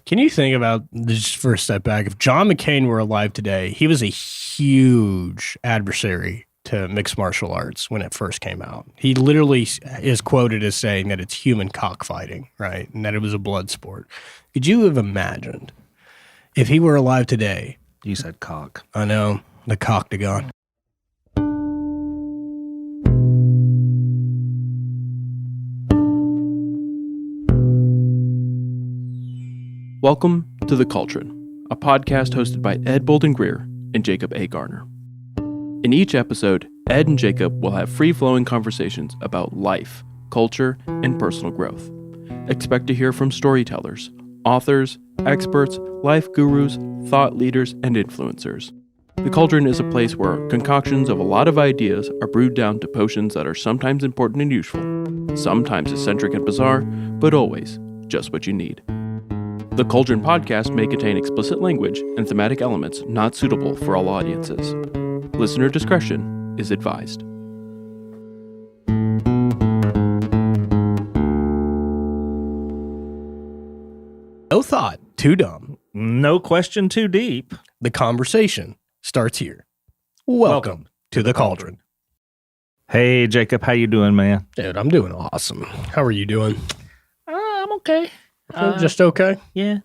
Can you think about this for a step back? If John McCain were alive today, he was a huge adversary to mixed martial arts when it first came out. He literally is quoted as saying that it's human cockfighting, right? And that it was a blood sport. Could you have imagined if he were alive today? You said cock. I know, the coctagon. Welcome to The Cauldron, a podcast hosted by Ed Bolden Greer and Jacob A. Garner. In each episode, Ed and Jacob will have free-flowing conversations about life, culture, and personal growth. Expect to hear from storytellers, authors, experts, life gurus, thought leaders, and influencers. The Cauldron is a place where concoctions of a lot of ideas are brewed down to potions that are sometimes important and useful, sometimes eccentric and bizarre, but always just what you need. The Cauldron podcast may contain explicit language and thematic elements not suitable for all audiences. Listener discretion is advised. No thought too dumb. No question too deep. The conversation starts here. Welcome to The Cauldron. Hey, Jacob, how you doing, man? Dude, I'm doing awesome. How are you doing? I'm okay. Just okay? Yeah.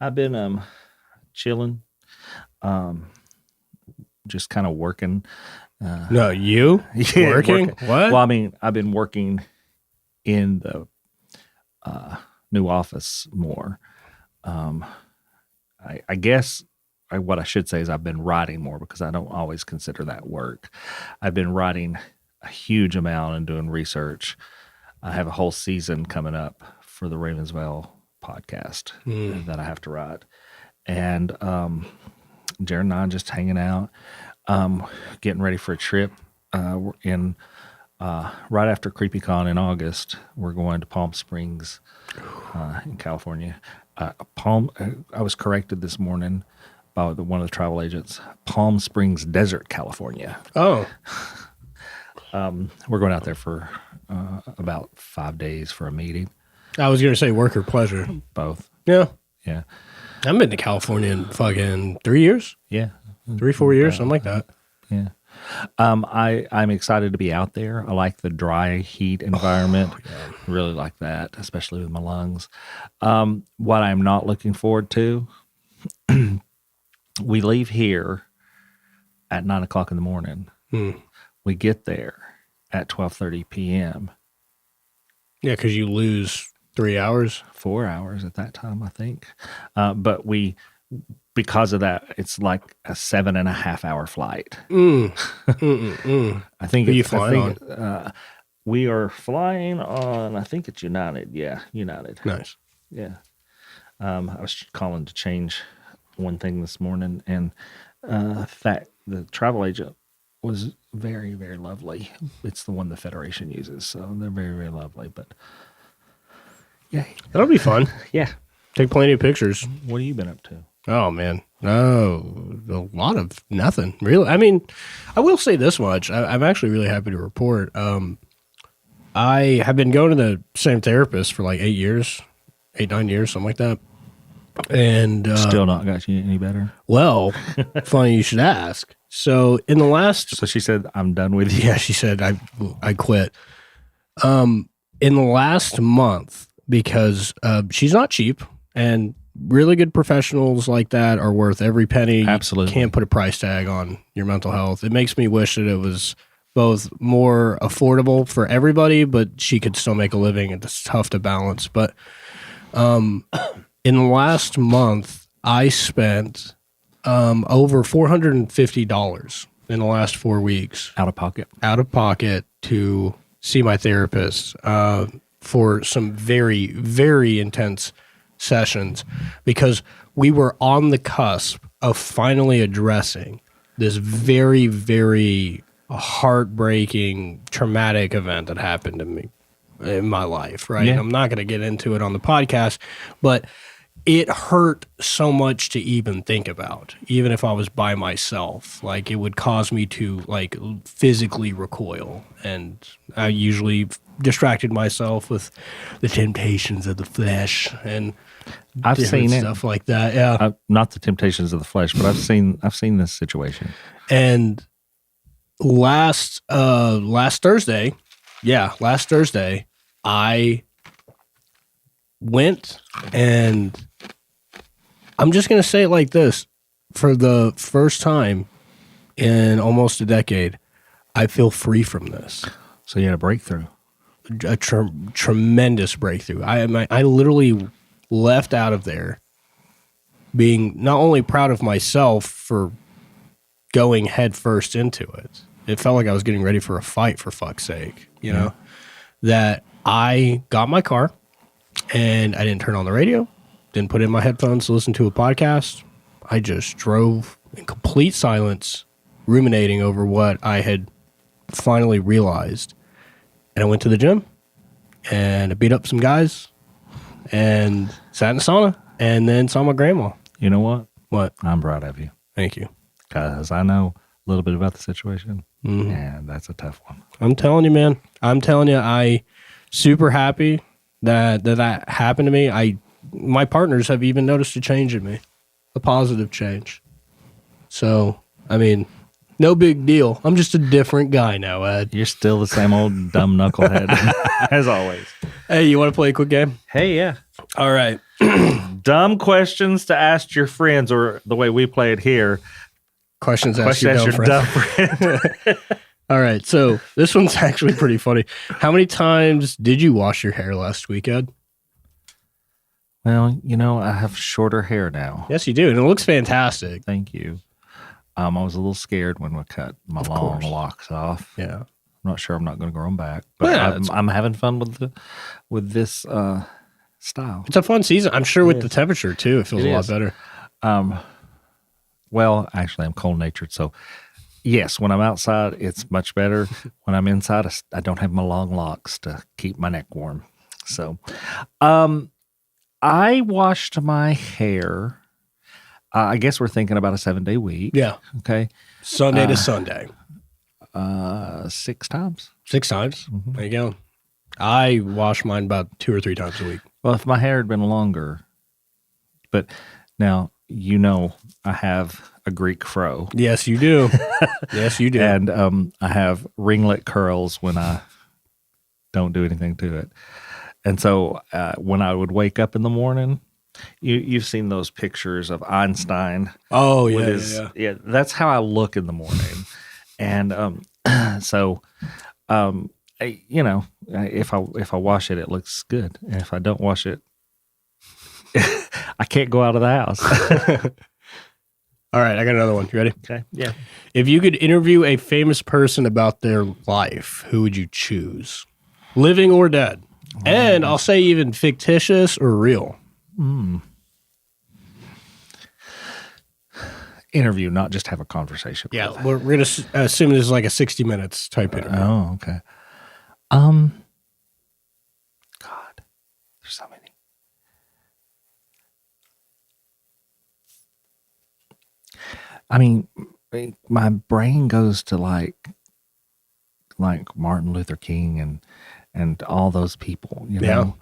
I've been chilling. Just kind of working. No, you? Yeah, working? What? Well, I mean, I've been working in the new office more. I guess what I should say is I've been writing more because I don't always consider that work. I've been writing a huge amount and doing research. I have a whole season coming up for the Ravensville podcast that I have to write. And Jared and I just hanging out, getting ready for a trip. We're in right after CreepyCon in August, we're going to Palm Springs in California. I was corrected this morning by one of the travel agents. Palm Springs Desert, California. oh, We're going out there for about 5 days for a meeting. I was going to say work or pleasure. Both. Yeah. Yeah. I've been to California in fucking 3 years, Yeah. 3-4 years, something like that. Yeah. I'm excited to be out there. I like the dry heat environment. Really like that, especially with my lungs. What I'm not looking forward to, we leave here at 9 o'clock in the morning. We get there at 12:30 p.m. Yeah, because you lose 3 hours. 4 hours at that time, I think. But because of that, it's like a 7.5 hour flight. I think. Who you flying on? We are flying on. I think it's United. Yeah, United. Nice. Yeah. I was calling to change one thing this morning, and the travel agent was very, very lovely. It's the one the Federation uses, so they're very, very lovely. But yeah, That'll be fun. yeah. Take plenty of pictures. What have you been up to? Oh, man. Oh, a lot of nothing, really. I mean, I will say this much. I'm actually really happy to report. I have been going to the same therapist for like 8 years, 9 years, something like that. And Still not got you any better? well, funny you should ask. So in the last, So she said, I'm done with you. yeah, she said I quit. In the last month, because she's not cheap, and really good professionals like that are worth every penny. Absolutely. You can't put a price tag on your mental health. It makes me wish that it was both more affordable for everybody, but she could still make a living. It's tough to balance. But in the last month, I spent over $450 in the last 4 weeks Out of pocket to see my therapist for some very, very intense sessions, because we were on the cusp of finally addressing this very, very heartbreaking, traumatic event that happened to me in my life, right? Yeah. I'm not going to get into it on the podcast, but it hurt so much to even think about, even if I was by myself. Like, it would cause me to like physically recoil, and I usually distracted myself with the temptations of the flesh and I've seen it. stuff like that. Yeah, Not the temptations of the flesh, but I've seen this situation. and last Thursday, I went, and I'm just going to say it like this. For the first time in almost a decade, I feel free from this. So you had a breakthrough. A tremendous breakthrough. I literally left out of there being not only proud of myself for going head first into it. It felt like I was getting ready for a fight, for fuck's sake, you know, that I got my car and I didn't turn on the radio, didn't put in my headphones to listen to a podcast. I just drove in complete silence, ruminating over what I had finally realized. And I went to the gym and I beat up some guys and sat in the sauna and then saw my grandma. You know what? What? I'm proud of you. Thank you. Because I know a little bit about the situation, and that's a tough one. I'm telling you, man. I'm telling you, I super happy that happened to me. My partners have even noticed a change in me, a positive change. So, I mean, no big deal. I'm just a different guy now, Ed. You're still the same old dumb knucklehead, as always. Hey, you want to play a quick game? Hey, yeah. All right. Dumb questions to ask your friends, or the way we play it here. Questions asked your dumb friend. All right. So this one's actually pretty funny. How many times did you wash your hair last week, Ed? Well, I have shorter hair now. Yes, you do. And it looks fantastic. Thank you. I was a little scared when we cut my long locks off. Yeah. I'm not sure I'm not going to grow them back, but Yeah, I'm having fun with this style. It's a fun season. I'm sure with the temperature too, it feels a lot better. Well, actually, I'm cold-natured, so yes, when I'm outside, it's much better. When I'm inside, I don't have my long locks to keep my neck warm. So, I washed my hair. I guess we're thinking about a 7-day week. Yeah. Okay. Sunday to Sunday. 6 times. 6 times. Mm-hmm. There you go. I wash mine about 2 or 3 times a week. Well, if my hair had been longer, but now, I have a Greek fro. Yes, you do. Yes, you do. And I have ringlet curls when I don't do anything to it. And so when I would wake up in the morning, you've seen those pictures of Einstein. Oh, yeah, yeah. That's how I look in the morning. And if I wash it, it looks good. And if I don't wash it, I can't go out of the house. All right, I got another one. You ready? Okay. Yeah. If you could interview a famous person about their life, who would you choose? Living or dead? And I'll say even fictitious or real. Interview, not just have a conversation. Yeah, we're going to assume this is like a 60 minutes type interview. Oh, okay. God, there's so many. I mean, my brain goes to like Martin Luther King and all those people, know,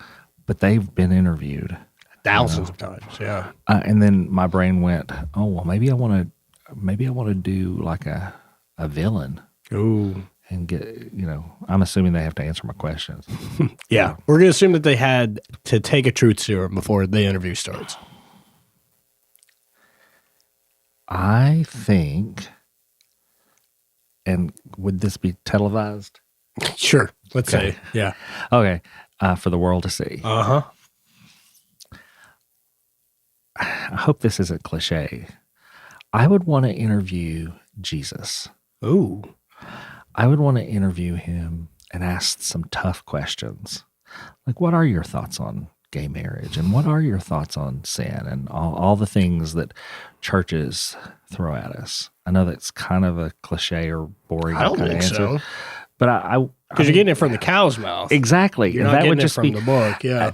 but they've been interviewed thousands of times. Yeah. And then my brain went, oh, well, maybe I want to do like a villain. Ooh. And get, I'm assuming they have to answer my questions. Yeah. We're going to assume that they had to take a truth serum before the interview starts. I think, and would this be televised? Sure. Let's say. Yeah. Okay. For the world to see. Uh-huh. I hope this isn't cliche. I would want to interview Jesus. Ooh. I would want to interview him and ask some tough questions. Like, what are your thoughts on gay marriage? And what are your thoughts on sin? And all the things that churches throw at us. I know that's kind of a cliche or boring I don't kind of think answer. so. But I Because you're getting it from the cow's mouth. exactly. You're not that getting would it just from be the book. Yeah.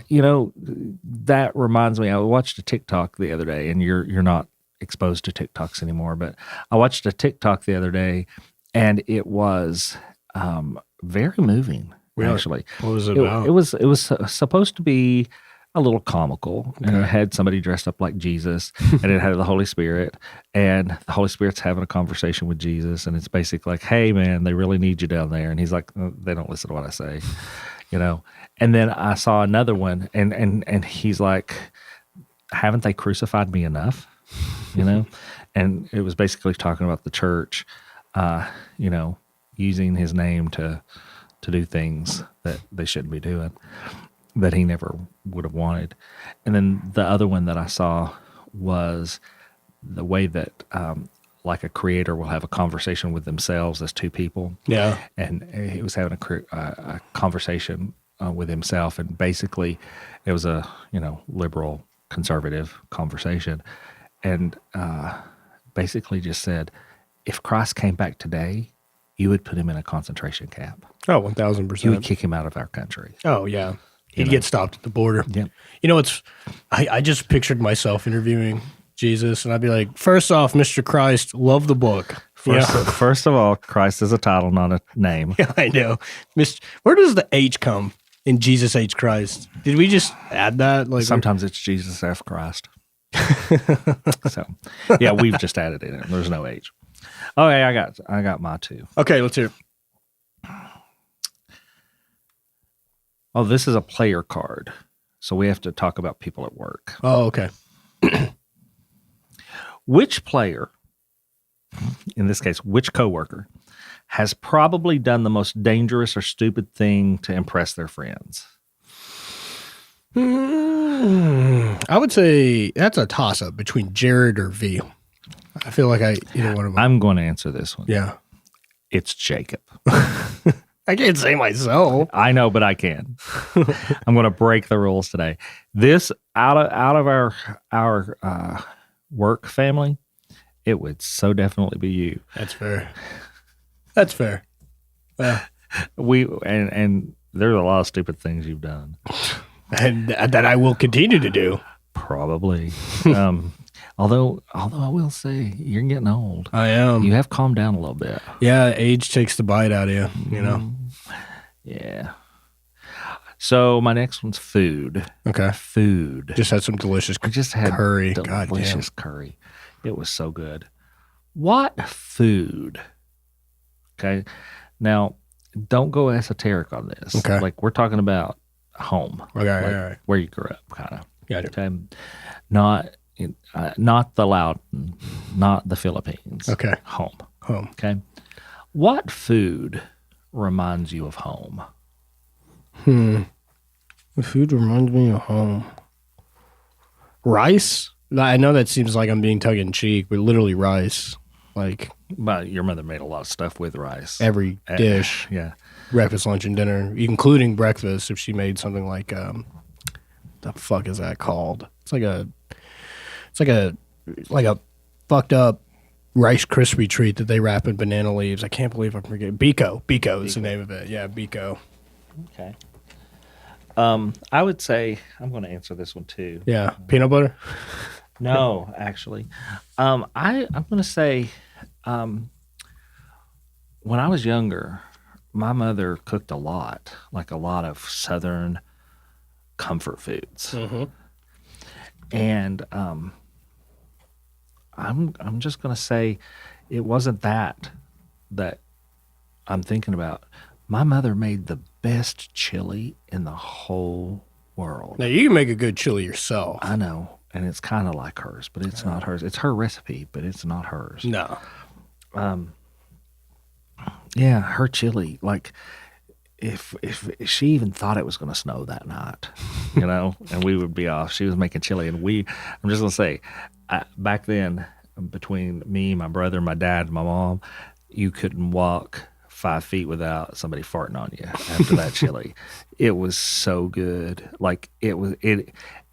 That reminds me. I watched a TikTok the other day, and you're not exposed to TikToks anymore, but I watched a TikTok the other day, and it was very moving. Really? Actually, What was it about? It was supposed to be a little comical, and it Okay. had somebody dressed up like Jesus, and it had the Holy Spirit, and the Holy Spirit's having a conversation with Jesus, and it's basically like, "Hey, man, they really need you down there," and he's like, "They don't listen to what I say," And then I saw another one, and he's like, "Haven't they crucified me enough?" And it was basically talking about the church, using his name to do things that they shouldn't be doing, that he never would have wanted. And then the other one that I saw was the way that like a creator will have a conversation with themselves as two people. Yeah. And he was having a conversation with himself, and basically it was a liberal conservative conversation, and basically just said, if Christ came back today, you would put him in a concentration camp. Oh, You would 1,000%. kick him out of our country. Oh, yeah. He'd get stopped at the border. Yep. I just pictured myself interviewing Jesus, and I'd be like, first off, Mr. Christ, love the book. First of all, Christ is a title, not a name. Yeah, I know. Where does the H come in Jesus H Christ? Did we just add that? Like Sometimes it's Jesus F. Christ. So, yeah, we've just added it in. There's no H. Okay, I got my two. Okay, let's hear it. Oh, this is a player card. So we have to talk about people at work. Oh, okay. Which player, in this case, which coworker, has probably done the most dangerous or stupid thing to impress their friends? I would say that's a toss-up between Jared or V. I feel like either one of them. I'm going to answer this one. Yeah. It's Jacob. I can't say myself. I know, but I can. I'm going to break the rules today. This out of our work family, it would so definitely be you. That's fair. That's fair. Yeah. And there's a lot of stupid things you've done. And that I will continue to do. Probably. Although I will say you're getting old. I am. You have calmed down a little bit. Yeah, age takes the bite out of you, you know? Yeah. So my next one's food. Okay. Food. Just had some delicious I just had curry. delicious curry. It was so good. What food? Okay. Now, don't go esoteric on this. Okay. Like we're talking about home. Okay, like all right. where you grew up, kind of. Got it. Okay. Not the Loudon, not the Philippines. Okay. Home. Home. Okay. What food reminds you of home? The food reminds me of home. Rice? I know that seems like I'm being tongue in cheek, but literally rice. Like Well, your mother made a lot of stuff with rice. every dish, Yeah. breakfast, lunch, and dinner, including breakfast. If she made something like, the fuck is that called? It's like a fucked up Rice Krispie treat that they wrap in banana leaves. I can't believe I'm forgetting. Biko is the name of it. Yeah, Biko. Okay. I would say I'm going to answer this one too. Yeah, peanut butter. No, actually, I'm going to say, when I was younger, my mother cooked a lot of Southern comfort foods, and I'm just going to say, it wasn't that I'm thinking about. My mother made the best chili in the whole world. Now you can make a good chili yourself. I know, and it's kind of like hers, but it's not hers. It's her recipe, but it's not hers. No. Yeah, her chili, like if she even thought it was going to snow that night, and we would be off, she was making chili, and I'm just going to say, back then, between me, my brother, my dad, and my mom, you couldn't walk 5 feet without somebody farting on you after that chili. It was so good. Like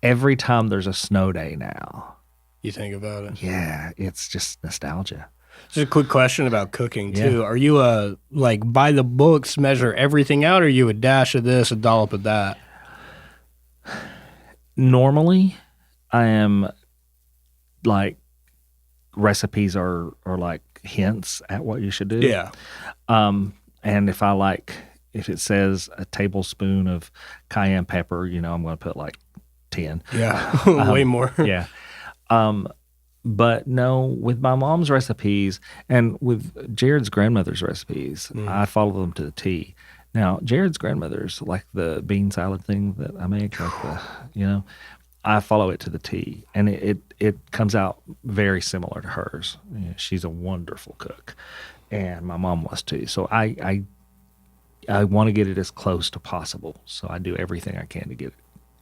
every time there's a snow day now. You think about it. Yeah, it's just nostalgia. Just a quick question about cooking too. Are you like by the books, measure everything out, or are you a dash of this, a dollop of that? Normally, I am like recipes are like hints at what you should do. Yeah. And if it says a tablespoon of cayenne pepper, I'm going to put like 10. Yeah. Way more. Yeah. But no, with my mom's recipes and with Jared's grandmother's recipes, I follow them to the T. Now, Jared's grandmother's, like the bean salad thing that I make, like I follow it to the T, and it comes out very similar to hers. She's a wonderful cook, and my mom was too. So I want to get it as close to possible. So I do everything I can to get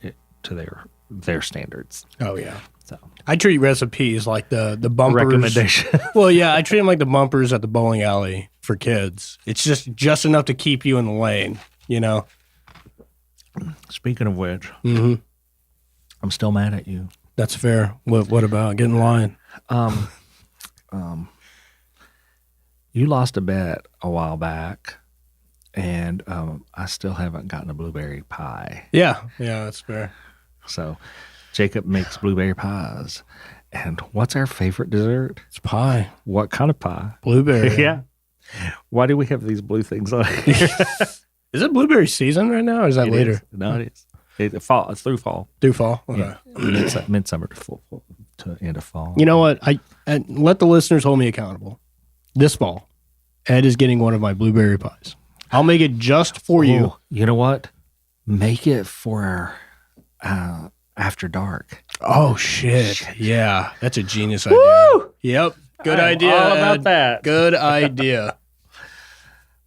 it to their standards. Oh yeah. So I treat recipes like the bumpers. recommendation. Well, yeah, I treat them like the bumpers at the bowling alley for kids. It's just enough to keep you in the lane, Speaking of which, Mm-hmm. I'm still mad at you. That's fair. What about? Get in line. You lost a bet a while back, and I still haven't gotten a blueberry pie. Yeah, that's fair. So Jacob makes blueberry pies. And what's our favorite dessert? It's pie. What kind of pie? Blueberry. Yeah. Why do we have these blue things on here? Is it blueberry season right now, or is that later? Is. No, it is. It's through fall. Do fall? Okay. Yeah. Midsummer to end of fall. You know what? I let the listeners hold me accountable. This fall, Ed is getting one of my blueberry pies. I'll make it just for you. You know what? Make it for after dark. Oh, shit. Yeah. That's a genius idea. Woo! Yep. Good I'm idea. all about Ed. that. Good idea.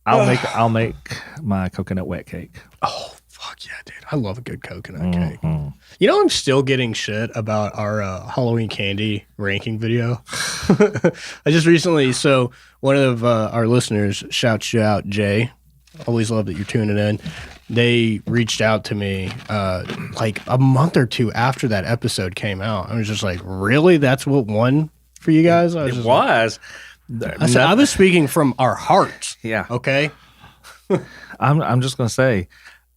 I'll make my coconut wet cake. Oh, fuck yeah, dude. I love a good coconut cake. I'm still getting shit about our Halloween candy ranking video. I just recently, so one of our listeners, shouts you out, Jay. Always love that you're tuning in. They reached out to me like a month or two after that episode came out. I was just like, really? That's what won for you guys? I said, I was speaking from our hearts. Yeah. Okay. I'm just gonna say,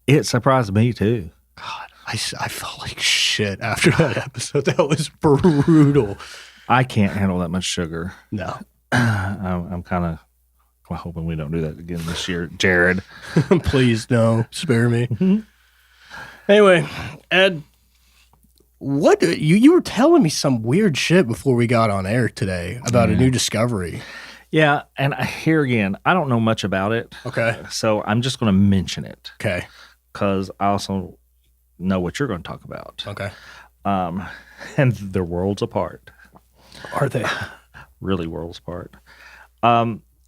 it surprised me too. God, I felt like shit after that episode. That was brutal. I can't handle that much sugar. No. I'm kind of hoping we don't do that again this year, Jared. Please, no. Spare me. Anyway, Ed, what you were telling me some weird shit before we got on air today about a new discovery. Yeah, and here again, I don't know much about it. Okay. So I'm just going to mention it. Okay. Because I also know what you're going to talk about. Okay. And they're worlds apart. Are they? Really worlds apart.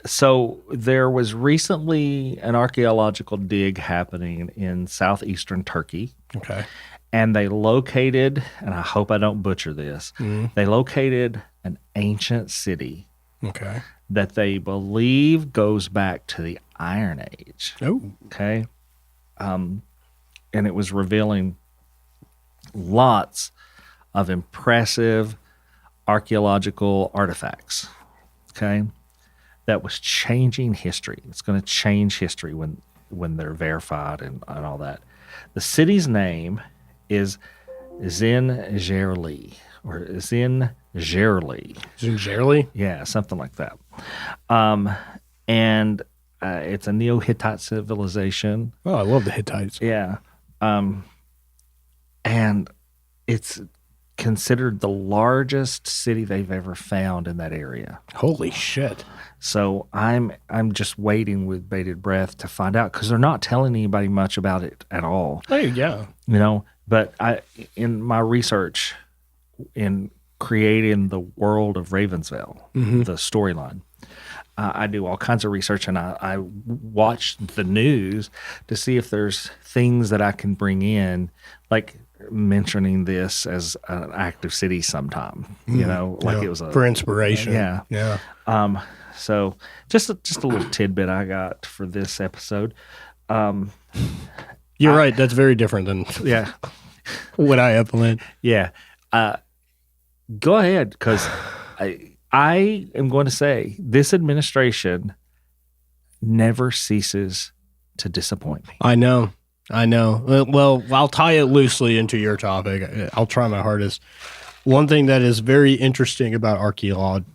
So there was recently an archaeological dig happening in southeastern Turkey. Okay. And they located, and I hope I don't butcher this, they located an ancient city. Okay. That they believe goes back to the Iron Age. Oh. Okay. And it was revealing lots of impressive archaeological artifacts. Okay. That was changing history. It's going to change history when they're verified and all that. The city's name is Zingerli or Zingerli. Zingerli? Yeah, something like that. And it's a Neo-Hittite civilization. Oh, I love the Hittites. Yeah. And it's considered the largest city they've ever found in that area. Holy shit. So I'm just waiting with bated breath to find out because they're not telling anybody much about it at all. Hey, yeah. But in my research in creating the world of Ravensville, the storyline, I do all kinds of research and I watch the news to see if there's things that I can bring in, like mentioning this as an active city sometime, it was for inspiration. Yeah. Yeah. So just a little tidbit I got for this episode. You're right. That's very different than what I have planned. Yeah. Go ahead, because I I am going to say this administration never ceases to disappoint me. I know. Well, I'll tie it loosely into your topic. I'll try my hardest. One thing that is very interesting about archaeology,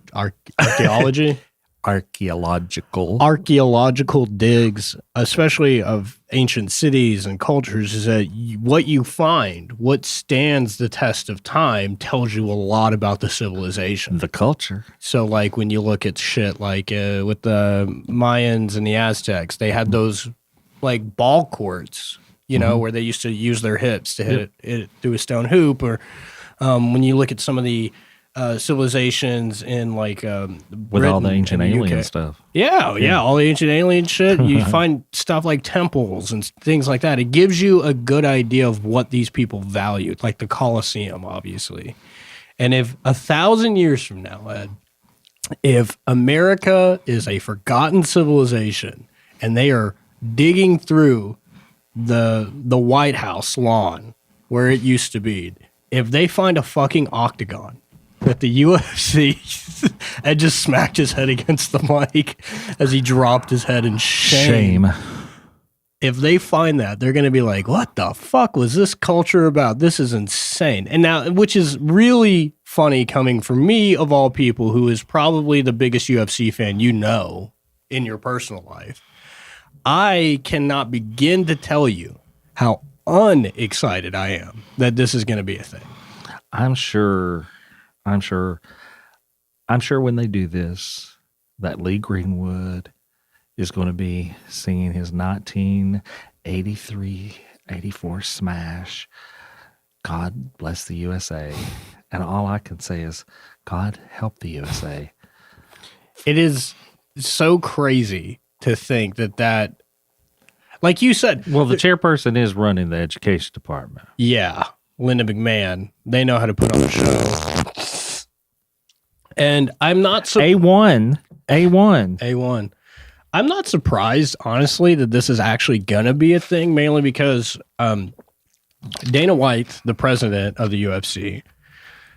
archaeological digs, especially of ancient cities and cultures, is that what you find, what stands the test of time, tells you a lot about the civilization, the culture. So, like when you look at shit like with the Mayans and the Aztecs, they had those like ball courts, where they used to use their hips to hit it through a stone hoop, or when you look at some of the civilizations in like with all the ancient alien stuff. Yeah, all the ancient alien shit. You find stuff like temples and things like that. It gives you a good idea of what these people valued, like the Colosseum, obviously. And if 1,000 years from now, Ed, if America is a forgotten civilization and they are digging through the White House lawn where it used to be, if they find a fucking octagon at the UFC, Ed just smacked his head against the mic as he dropped his head in shame. If they find that, they're going to be like, what the fuck was this culture about? This is insane. And now, which is really funny coming from me, of all people, who is probably the biggest UFC fan in your personal life. I cannot begin to tell you how unexcited I am that this is going to be a thing. I'm sure when they do this, that Lee Greenwood is going to be singing his 1983-84 smash, God bless the USA. And all I can say is, God help the USA. It is so crazy to think that, like you said. Well, the chairperson is running the education department. Yeah, Linda McMahon. They know how to put on a show. And I'm not A1. I'm not surprised, honestly, that this is actually gonna be a thing, mainly because Dana White, the president of the UFC,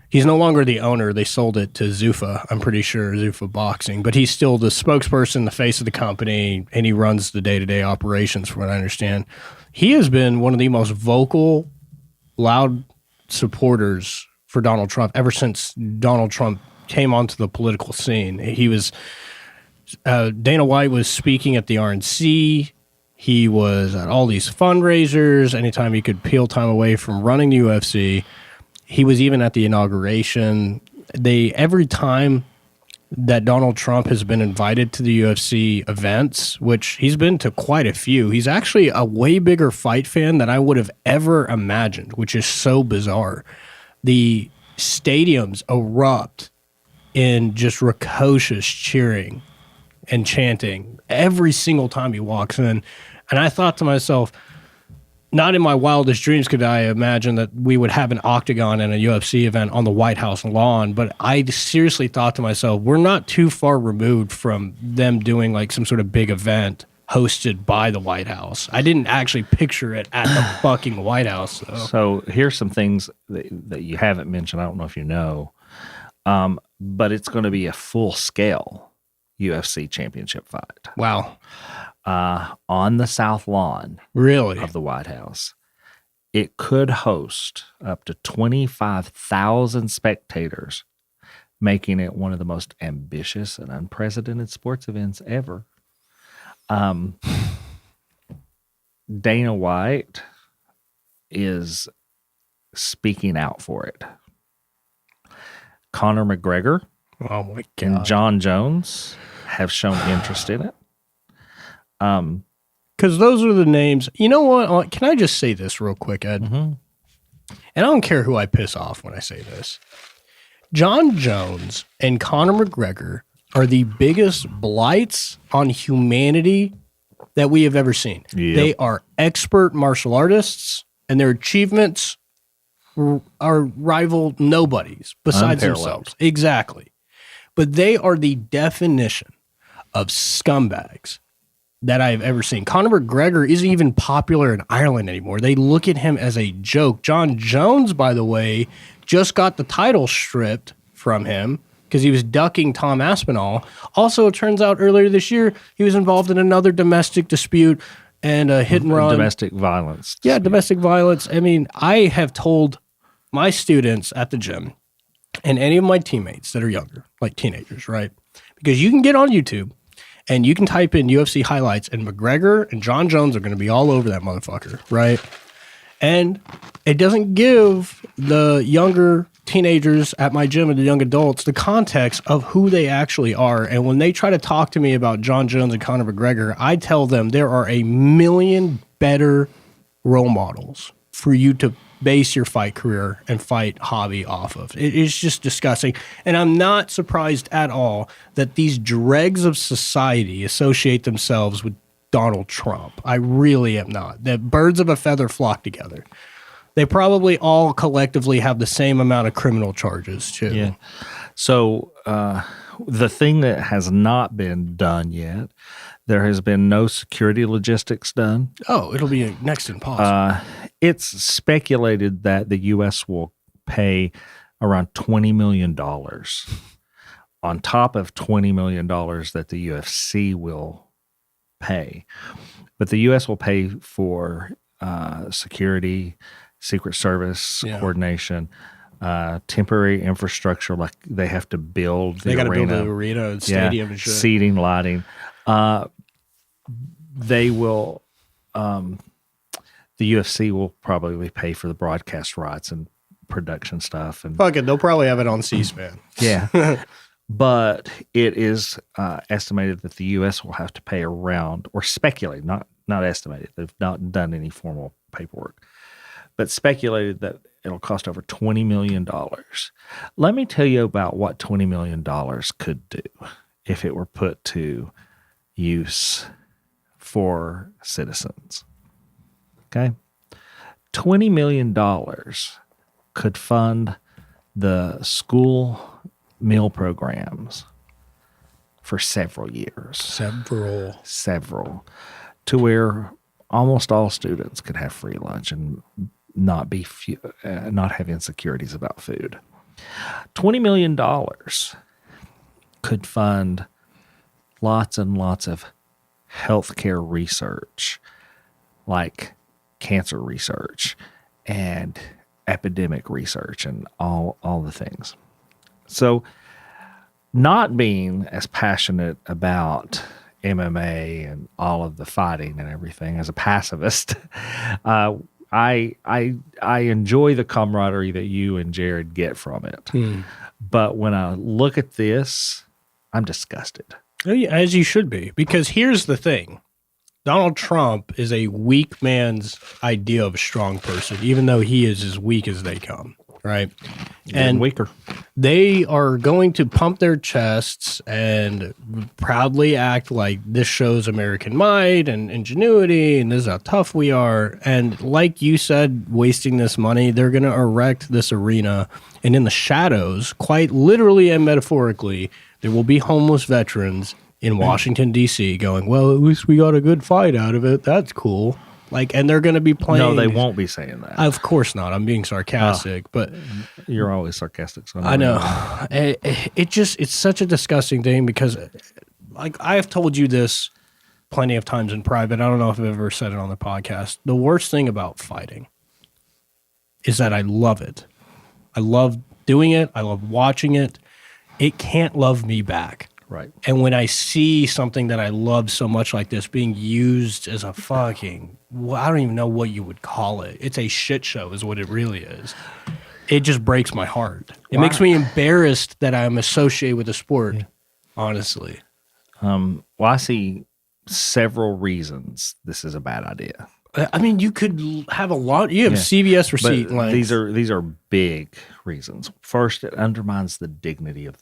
he's no longer the owner. They sold it to Zuffa, I'm pretty sure, Zuffa Boxing, but he's still the spokesperson, the face of the company, and he runs the day-to-day operations, from what I understand. He has been one of the most vocal, loud supporters for Donald Trump ever since Donald Trump came onto the political scene. He was Dana White was speaking at the RNC. He was at all these fundraisers. Anytime he could peel time away from running the UFC, he was even at the inauguration. Every time that Donald Trump has been invited to the UFC events, which he's been to quite a few, he's actually a way bigger fight fan than I would have ever imagined, which is so bizarre. The stadiums erupt in just raucous cheering and chanting every single time he walks in. And I thought to myself, not in my wildest dreams could I imagine that we would have an octagon and a UFC event on the White House lawn, but I seriously thought to myself, we're not too far removed from them doing like some sort of big event hosted by the White House. I didn't actually picture it at the fucking White House, though. So here's some things that you haven't mentioned. I don't know if you know, but it's going to be a full-scale UFC championship fight. Wow. On the South Lawn really of the White House. It could host up to 25,000 spectators, making it one of the most ambitious and unprecedented sports events ever. Dana White is speaking out for it. Conor McGregor and John Jones have shown interest in it. Because those are the names. You know what? Can I just say this real quick, Ed? Mm-hmm. And I don't care who I piss off when I say this. John Jones and Conor McGregor are the biggest blights on humanity that we have ever seen. Yep. They are expert martial artists, and their achievements are rival nobodies besides themselves. Exactly. But they are the definition of scumbags that I've ever seen. Conor McGregor isn't even popular in Ireland anymore. They look at him as a joke. John Jones, by the way, just got the title stripped from him because he was ducking Tom Aspinall. Also, it turns out earlier this year, he was involved in another domestic dispute and a hit and run. Domestic violence. Yeah, domestic violence. I mean, I have told my students at the gym and any of my teammates that are younger, like teenagers, right? Because you can get on YouTube and you can type in UFC highlights and McGregor and John Jones are going to be all over that motherfucker, right? And it doesn't give the younger teenagers at my gym and the young adults the context of who they actually are. And when they try to talk to me about John Jones and Conor McGregor, I tell them there are a million better role models for you to base your fight career and fight hobby off of. It is just disgusting. And I'm not surprised at all that these dregs of society associate themselves with Donald Trump. I really am not. That birds of a feather flock together. They probably all collectively have the same amount of criminal charges too. Yeah. So the thing that has not been done yet, there has been no security logistics done. Oh, it'll be next in pause. It's speculated that the U.S. will pay around $20 million on top of $20 million that the UFC will pay. But the U.S. will pay for security, Secret Service coordination, temporary infrastructure, like they have to build the arena. They got to build the arena and stadium and shit. Seating, lighting. They will, the UFC will probably pay for the broadcast rights and production stuff. And fuck it, they'll probably have it on C-SPAN. Yeah. But it is estimated that the U.S. will have to pay around, or speculate, not estimated. They've not done any formal paperwork, but speculated that it'll cost over $20 million. Let me tell you about what $20 million could do if it were put to use for citizens. Okay? $20 million could fund the school meal programs for several years. Several. To where almost all students could have free lunch and not have insecurities about food. $20 million could fund lots and lots of healthcare research, like cancer research and epidemic research and all the things. So, not being as passionate about MMA and all of the fighting and everything as a pacifist, I enjoy the camaraderie that you and Jared get from it. But when I look at this, I'm disgusted. As you should be, because here's the thing. Donald Trump is a weak man's idea of a strong person, even though he is as weak as they come, right? And weaker. They are going to pump their chests and proudly act like this shows American might and ingenuity, and this is how tough we are. And like you said, wasting this money, they're going to erect this arena, and in the shadows, quite literally and metaphorically, there will be homeless veterans in Washington, D.C. going, well, at least we got a good fight out of it. That's cool. Like, and they're going to be playing. No, they won't be saying that. Of course not. I'm being sarcastic, but you're always sarcastic. So I know. It's such a disgusting thing because, like, I have told you this plenty of times in private. I don't know if I've ever said it on the podcast. The worst thing about fighting is that I love it. I love doing it. I love watching it. It can't love me back. Right. And when I see something that I love so much like this being used as a fucking, I don't even know what you would call it. It's a shit show is what it really is. It just breaks my heart. It makes me embarrassed that I'm associated with the sport, honestly. Well, I see several reasons this is a bad idea. I mean, you could have a lot. You have CBS receipt. But these are big reasons. First, it undermines the dignity of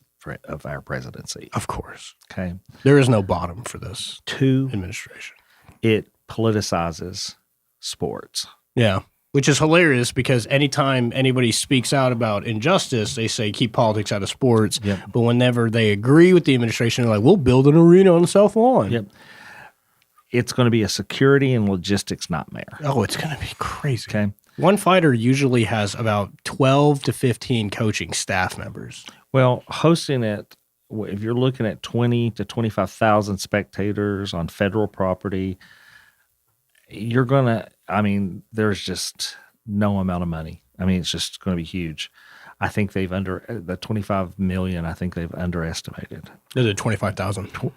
our presidency. Of course. Okay. There is no bottom for this 2, administration. It politicizes sports. Yeah. Which is hilarious because anytime anybody speaks out about injustice, they say keep politics out of sports. Yep. But whenever they agree with the administration, they're like, we'll build an arena on South Lawn. Yep. It's going to be a security and logistics nightmare. Oh, it's going to be crazy. Okay. One fighter usually has about 12 to 15 coaching staff members. Well, hosting it, if you're looking at 20 to 25,000 spectators on federal property, you're going to, there's just no amount of money. It's just going to be huge. I think the 25 million, I think they've underestimated. Is it 25,000?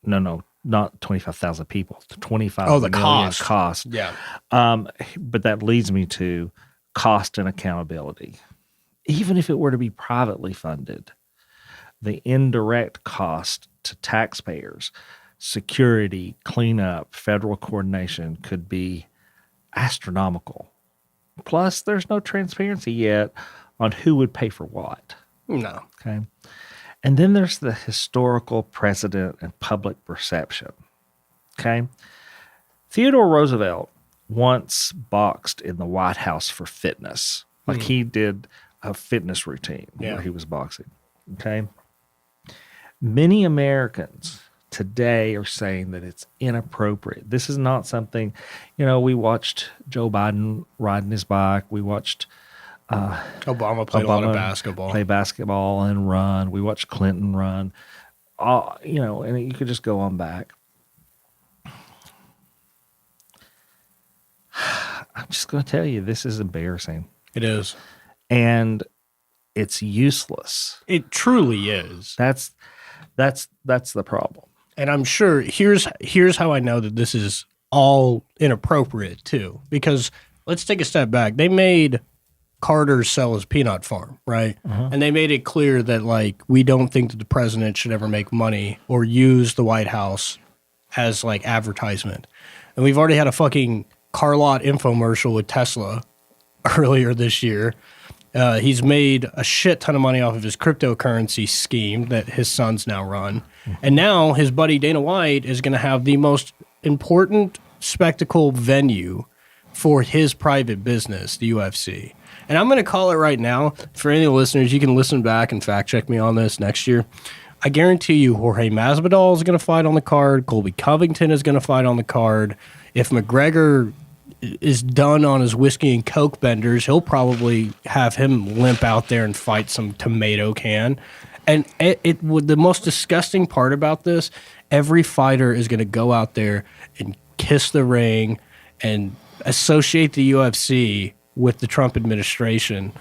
No, not 25,000 people. The 25 Oh, the million cost. Yeah. But that leads me to cost and accountability. Even if it were to be privately funded, the indirect cost to taxpayers, security, cleanup, federal coordination could be astronomical. Plus, there's no transparency yet on who would pay for what. No. Okay. And then there's the historical precedent and public perception. Okay. Theodore Roosevelt once boxed in the White House for fitness. Like he did a fitness routine where he was boxing. Okay. Many Americans today are saying that it's inappropriate. This is not something, we watched Joe Biden riding his bike. We watched Obama played a lot of basketball. Play basketball and run. We watched Clinton run. And you could just go on back. I'm just going to tell you, this is embarrassing. It is. And it's useless. It truly is. That's the problem. And I'm sure here's how I know that this is all inappropriate too. Because let's take a step back. They made Carter's sell his peanut farm, right? And they made it clear that we don't think that the president should ever make money or use the White House as advertisement. And we've already had a fucking car lot infomercial with Tesla earlier this year. He's made a shit ton of money off of his cryptocurrency scheme that his sons now run. And now his buddy Dana White is going to have the most important spectacle venue for his private business, the UFC. And I'm going to call it right now. For any of the listeners, you can listen back and fact check me on this next year. I guarantee you Jorge Masvidal is going to fight on the card. Colby Covington is going to fight on the card. If McGregor is done on his whiskey and coke benders, he'll probably have him limp out there and fight some tomato can. And it would, the most disgusting part about this, every fighter is going to go out there and kiss the ring and associate the UFC with the Trump administration.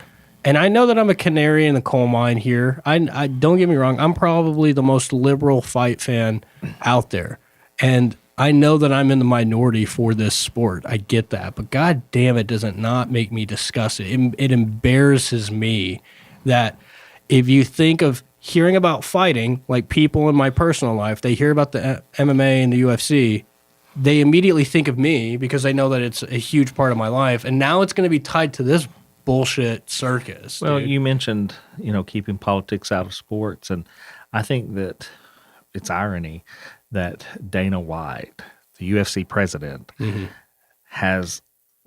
And I know that I'm a canary in the coal mine here. I don't get me wrong, I'm probably the most liberal fight fan out there. And I know that I'm in the minority for this sport. I get that. But God damn it, does it not make me discuss it. It embarrasses me that if you think of hearing about fighting, like people in my personal life, they hear about the MMA and the UFC, they immediately think of me because they know that it's a huge part of my life. And now it's going to be tied to this bullshit circus. Well, dude. you mentioned, keeping politics out of sports. And I think that it's irony that Dana White, the UFC president, has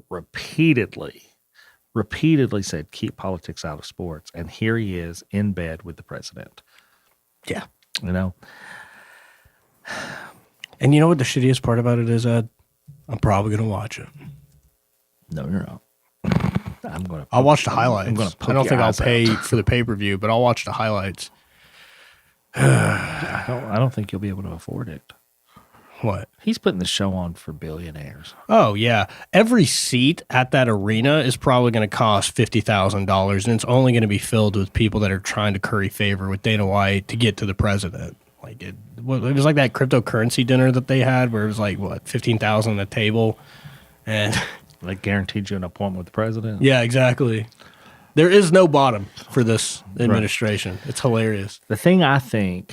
repeatedly said, keep politics out of sports. And here he is in bed with the president. Yeah. And you know what the shittiest part about it is, Ed? I'm probably going to watch it. No, you're not. I'll watch the highlights. I don't think I'll pay out. for the pay-per-view, but I'll watch the highlights. I don't think you'll be able to afford it. What? He's putting the show on for billionaires. Oh, yeah. Every seat at that arena is probably going to cost $50,000, and it's only going to be filled with people that are trying to curry favor with Dana White to get to the president. It was like that cryptocurrency dinner that they had where it was $15,000 a table. And they guaranteed you an appointment with the president? Yeah, exactly. There is no bottom for this administration. Right. It's hilarious. The thing I think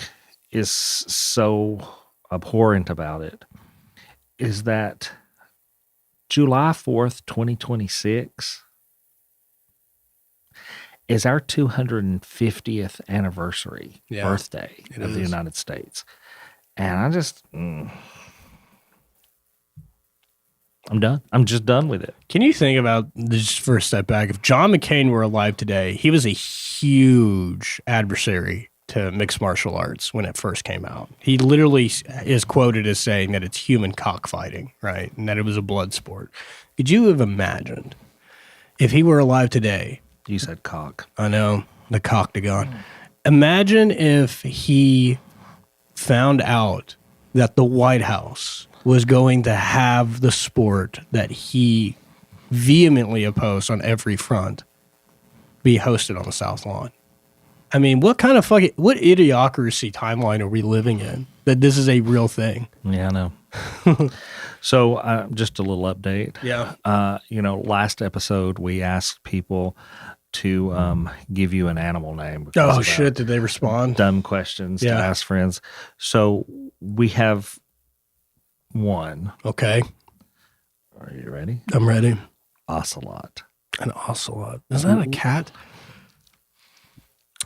is so abhorrent about it is that July 4th, 2026 is our 250th anniversary birthday of the United States. And I just, I'm done. I'm just done with it. Can you think about, just for a step back, if John McCain were alive today, he was a huge adversary to mixed martial arts when it first came out. He literally is quoted as saying that it's human cockfighting, right? And that it was a blood sport. Could you have imagined if he were alive today? You said cock. I know, the coctagon. Imagine if he found out that the White House was going to have the sport that he vehemently opposed on every front be hosted on the South Lawn. I mean, what idiocracy timeline are we living in that this is a real thing? Yeah, I know. So just a little update. Yeah. Last episode we asked people to give you an animal name. Oh, shit. Did they respond? Dumb questions to ask friends. So we have one. Okay. Are you ready? I'm ready. Ocelot. An ocelot. Is that a cat?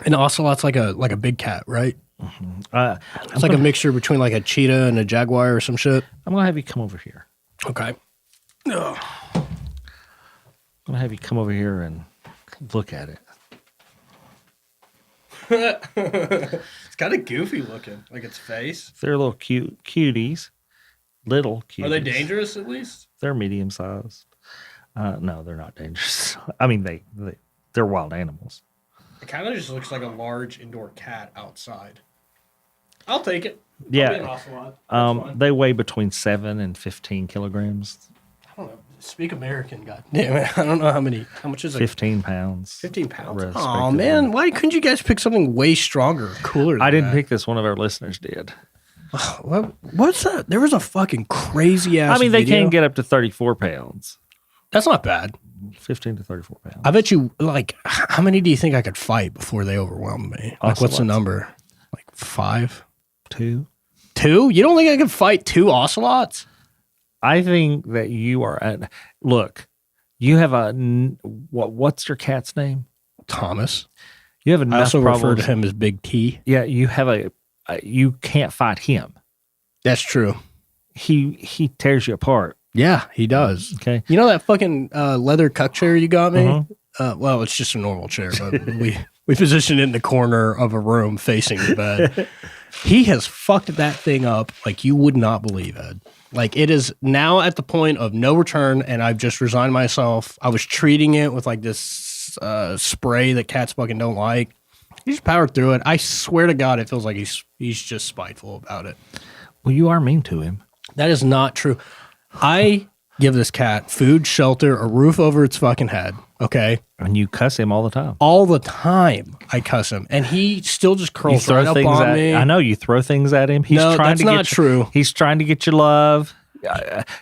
An ocelot's like a big cat, right? Mm-hmm. It's like a mixture between like a cheetah and a jaguar or some shit. I'm going to have you come over here. Okay. I'm going to have you come over here and look at it. It's kind of goofy looking, like its face. They're little cuties. Little cuties. Are they dangerous at least? They're medium sized. No, they're not dangerous. I mean, they're wild animals. It kind of just looks like a large indoor cat outside. I'll take it. Yeah. An ocelot. They weigh between 7 and 15 kilograms. I don't know. Speak American, god damn it. I don't know how much is it? 15 pounds. 15 pounds. Oh, respectively. man. Why couldn't you guys pick something way stronger, cooler than I didn't that? pick this. One of our listeners did. What's that? There was a fucking crazy ass They video. can get up to 34 pounds. That's not bad. 15 to 34 pounds. I bet you, how many do you think I could fight before they overwhelm me? Like, what's the number? Like 5? 2? 2? You don't think I could fight 2 ocelots? I think that you are at... Look, you have a... What's your cat's name? Thomas. You have enough I also problems. refer to him as Big T. Yeah, you have you can't fight him. That's true. He tears you apart. Yeah, he does. Okay. You know that fucking leather cuck chair you got me? Well, it's just a normal chair, but we positioned it in the corner of a room facing the bed. He has fucked that thing up like you would not believe, Ed. Like, it is now at the point of no return, and I've just resigned myself. I was treating it with like this spray that cats fucking don't like. He just powered through it. I swear to God, it feels like he's just spiteful about it. Well, you are mean to him. That is not true. I give this cat food, shelter, a roof over its fucking head, okay? And you cuss him all the time. All the time I cuss him, and he still just You curls throw right up things on at me. I know you throw things at him. He's No, trying that's to not get true. He's trying to get your love.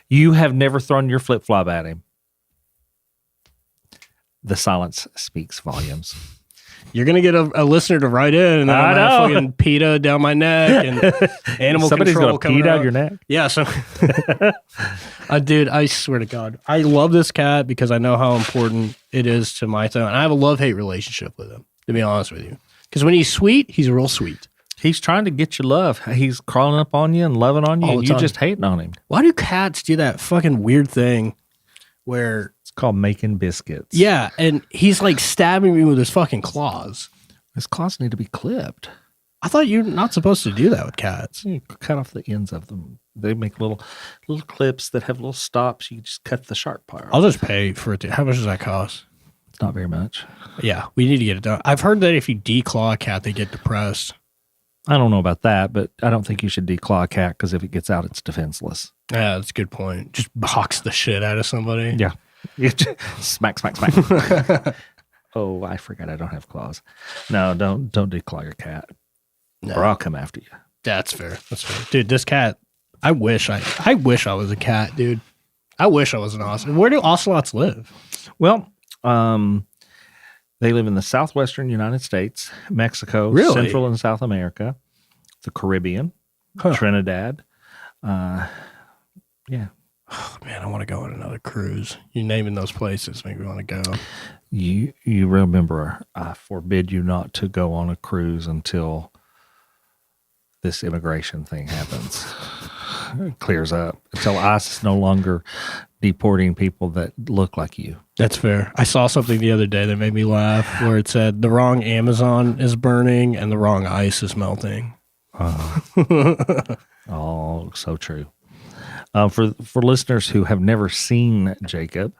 You have never thrown your flip flop at him. The silence speaks volumes. You're going to get a listener to write in, and then I'm going to fucking PETA down my neck, and animal Somebody's control going to coming pee down out. your neck. Yeah, so, dude, I swear to God, I love this cat because I know how important it is to my thing. And I have a love-hate relationship with him, to be honest with you. Because when he's sweet, he's real sweet. He's trying to get your love. He's crawling up on you and loving on you, All and the you time. just hating on him. Why do cats do that fucking weird thing where... It's called making biscuits. Yeah, and he's like stabbing me with his fucking claws. His claws need to be clipped. I thought you're not supposed to do that with cats. You cut off the ends of them. They make little clips that have little stops. You just cut the sharp part. I'll just pay for it. How much does that cost? It's not very much. Yeah, we need to get it done. I've heard that if you declaw a cat, they get depressed. I don't know about that, but I don't think you should declaw a cat because if it gets out, it's defenseless. Yeah, that's a good point. Just box the shit out of somebody. Yeah. Smack, smack, smack. Oh, I forgot I don't have claws. No, don't declaw your cat, or I'll come after you. That's fair. That's fair, dude. This cat. I wish I was a cat, dude. I wish I was an ocelot. Where do ocelots live? Well, they live in the southwestern United States, Mexico, Really? Central and South America, the Caribbean, Trinidad. Yeah. Oh, man, I want to go on another cruise. You naming those places make me want to go. You remember, I forbid you not to go on a cruise until this immigration thing happens. It clears up. Until ICE is no longer deporting people that look like you. That's fair. I saw something the other day that made me laugh where it said the wrong Amazon is burning and the wrong ice is melting. Oh, so true. For listeners who have never seen Jacob,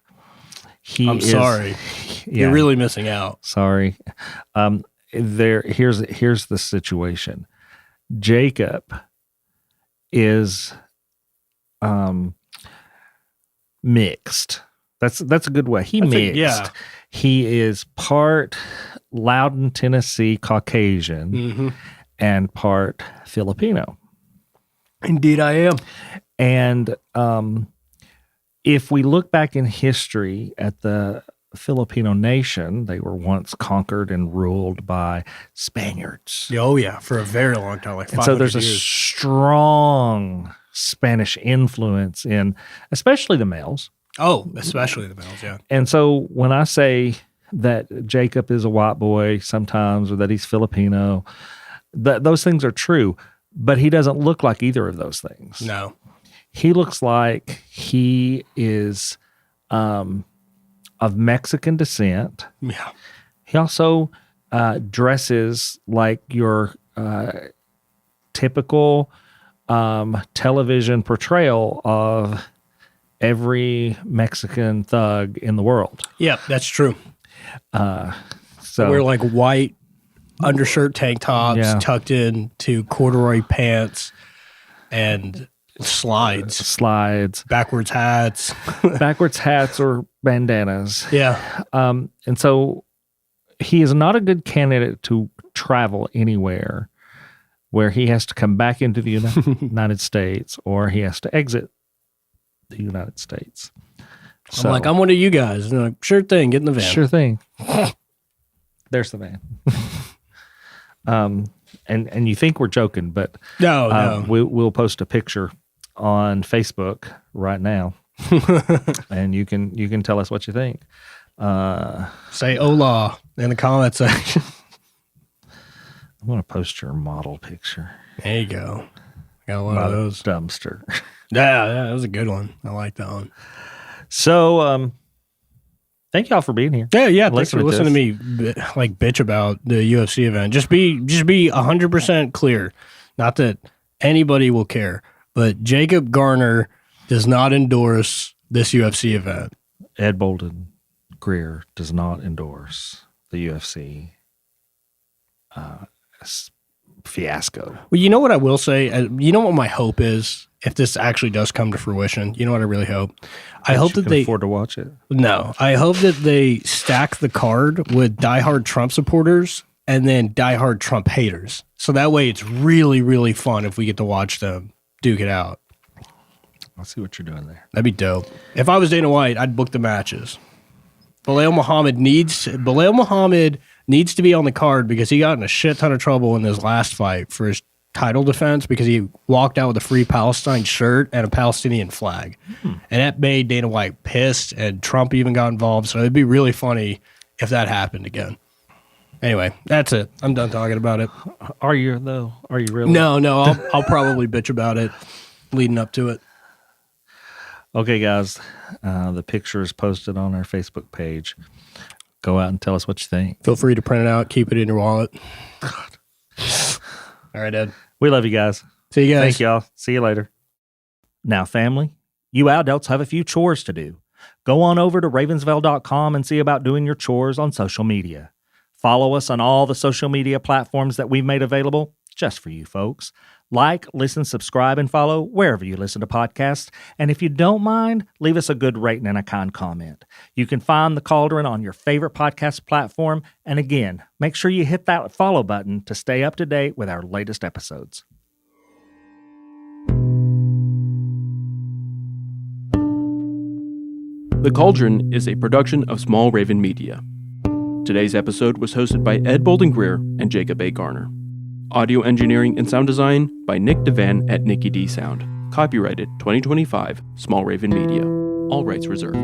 I'm sorry. Yeah, You're really missing out. sorry. here's the situation. Jacob is mixed. That's a good way. Mixed. He is part Loudon, Tennessee Caucasian and part Filipino. Indeed, I am. And if we look back in history at the Filipino nation, they were once conquered and ruled by Spaniards. Oh, yeah, for a very long time, like 500 and so there's years. a strong Spanish influence in, especially the males. Oh, especially the males, yeah. And so when I say that Jacob is a white boy sometimes, or that he's Filipino, those things are true, but he doesn't look like either of those things. No. He looks like he is of Mexican descent. Yeah. He also dresses like your typical television portrayal of every Mexican thug in the world. Yeah, that's true. So we're like white undershirt tank tops tucked into corduroy pants and slides, backwards hats or bandanas. Yeah. And so he is not a good candidate to travel anywhere where he has to come back into the United States or he has to exit the United States. So, I'm like, I'm one of you guys. And they're like, sure thing, get in the van. Sure thing. There's the van. And you think we're joking, but no. We'll post a picture on Facebook right now, and you can tell us what you think. Say hola in the comment section. I'm gonna post your model picture. There you go. Got one of those. Dumpster. Yeah, that was a good one. I like that one. So, thank y'all for being here. Yeah. Thanks for listening to me bitch about the UFC event. Just be 100% clear. Not that anybody will care, but Jacob Garner does not endorse this UFC event. Ed Bolden Greer does not endorse the UFC fiasco. Well, you know what I will say? You know what my hope is if this actually does come to fruition? You know what I really hope? I hope that they afford to watch it. No, I hope that they stack the card with diehard Trump supporters and then diehard Trump haters. So that way it's really, really fun if we get to watch them duke it out. I see what you're doing there. That'd be dope. If I was Dana White, I'd book the matches. Belal Muhammad needs to be on the card because he got in a shit ton of trouble in his last fight for his title defense because he walked out with a Free Palestine shirt and a Palestinian flag. And that made Dana White pissed, and Trump even got involved. So it'd be really funny if that happened again. Anyway, that's it. I'm done talking about it. Are you, though? Are you really? No, I'll probably bitch about it leading up to it. Okay, guys. The picture is posted on our Facebook page. Go out and tell us what you think. Feel free to print it out. Keep it in your wallet. God. All right, Ed. We love you guys. See you guys. Thank y'all. See you later. Now, family, you adults have a few chores to do. Go on over to ravensvale.com and see about doing your chores on social media. Follow us on all the social media platforms that we've made available just for you folks. Like, listen, subscribe, and follow wherever you listen to podcasts. And if you don't mind, leave us a good rating and a kind comment. You can find The Cauldron on your favorite podcast platform. And again, make sure you hit that follow button to stay up to date with our latest episodes. The Cauldron is a production of Small Raven Media. Today's episode was hosted by Ed Bolden Greer and Jacob A. Garner. Audio engineering and sound design by Nick Devan at Nicky D Sound. Copyrighted 2025, Small Raven Media. All rights reserved.